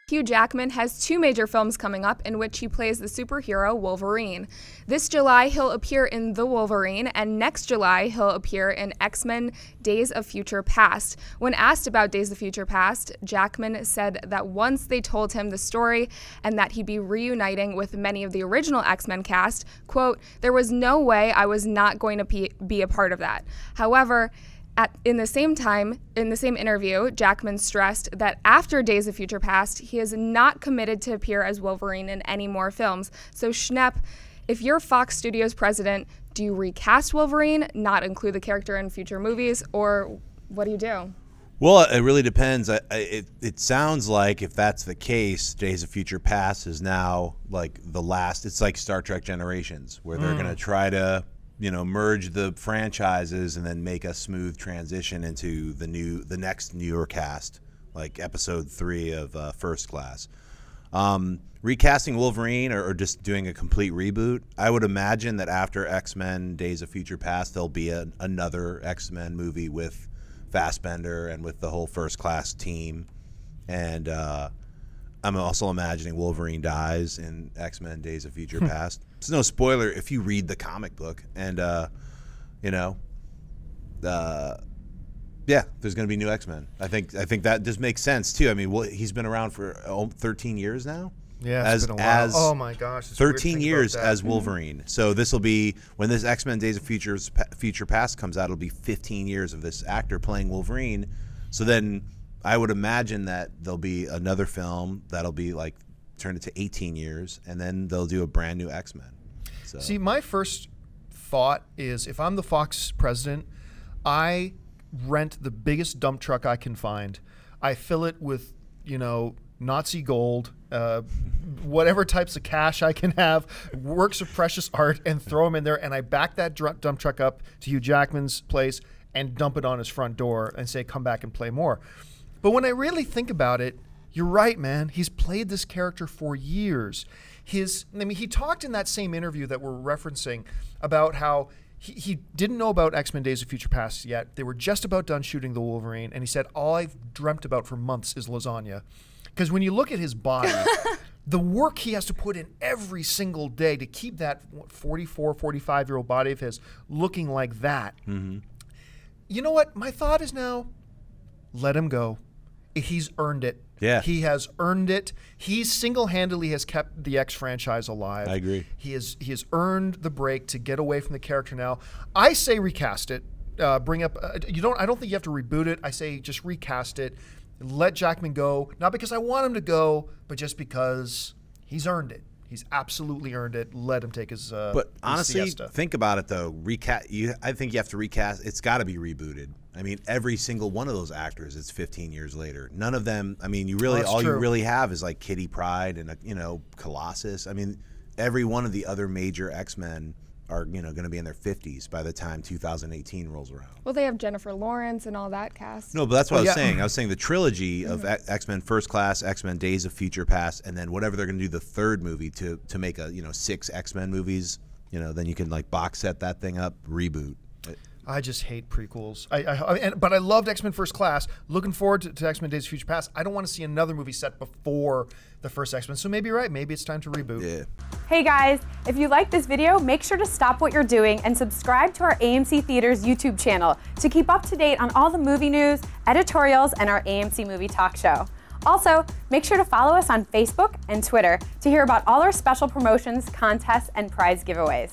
Hugh Jackman has 2 major films coming up in which he plays the superhero Wolverine. This July, he'll appear in The Wolverine, and next July, he'll appear in X-Men Days of Future Past. When asked about Days of Future Past, Jackman said that once they told him the story and that he'd be reuniting with many of the original X-Men cast, quote, "There was no way I was not going to be a part of that." However, in the same interview, Jackman stressed that after Days of Future Past, he is not committed to appear as Wolverine in any more films. So Schnepp, if you're Fox Studios president, do you recast Wolverine, not include the character in future movies, or what do you do? Well, it really depends. It sounds like if that's the case, Days of Future Past is now like the last. It's like Star Trek Generations, where they're going to try to merge the franchises and then make a smooth transition into the next newer cast, like episode 3 of First Class. Recasting Wolverine or just doing a complete reboot, I would imagine that after X-Men Days of Future Past, there'll be another X-Men movie with Fassbender and with the whole First Class team. And I'm also imagining Wolverine dies in X-Men Days of Future Past. It's no spoiler if you read the comic book, and yeah, there's going to be new X-Men. I think that just makes sense too. I mean, he's been around for 13 years now. Yeah, it's been a while. Oh my gosh, 13 years as Wolverine. So this will be, when this X-Men Days of Future Past comes out, it'll be 15 years of this actor playing Wolverine. So then I would imagine that there'll be another film that'll be like turned into 18 years, and then they'll do a brand new X-Men. So. See, my first thought is, if I'm the Fox president, I rent the biggest dump truck I can find. I fill it with, Nazi gold, whatever types of cash I can have, works of precious art, and throw them in there, and I back that dump truck up to Hugh Jackman's place and dump it on his front door and say, come back and play more. But when I really think about it, you're right, man. He's played this character for years. He talked in that same interview that we're referencing about how he didn't know about X-Men Days of Future Past yet. They were just about done shooting the Wolverine, and he said, all I've dreamt about for months is lasagna. Because when you look at his body, the work he has to put in every single day to keep that 44, 45-year-old body of his looking like that. Mm-hmm. You know what? My thought is now, let him go. He's earned it. Yeah. He has earned it. He single-handedly has kept the X franchise alive. I agree. He has earned the break to get away from the character now. I say recast it. Bring up I don't think you have to reboot it. I say just recast it. Let Jackman go, not because I want him to go, but just because he's earned it. He's absolutely earned it. Let him take his But honestly, siesta. Think about it though. I think you have to recast. It's got to be rebooted. I mean, every single one of those actors is 15 years later. None of them. I mean, you really have is like Kitty Pryde and Colossus. I mean, every one of the other major X-Men are going to be in their 50s by the time 2018 rolls around. Well, they have Jennifer Lawrence and all that cast. No, but that's what I was saying. I was saying the trilogy of X-Men First Class, X-Men Days of Future Past, and then whatever they're going to do the third movie to make a 6 X-Men movies. Then you can like box set that thing up, reboot. I just hate prequels. But I loved X-Men First Class. Looking forward to X-Men Days of Future Past. I don't want to see another movie set before the first X-Men. So maybe you're right. Maybe it's time to reboot. Yeah. Hey guys, if you like this video, make sure to stop what you're doing and subscribe to our AMC Theaters YouTube channel to keep up to date on all the movie news, editorials, and our AMC Movie Talk Show. Also, make sure to follow us on Facebook and Twitter to hear about all our special promotions, contests, and prize giveaways.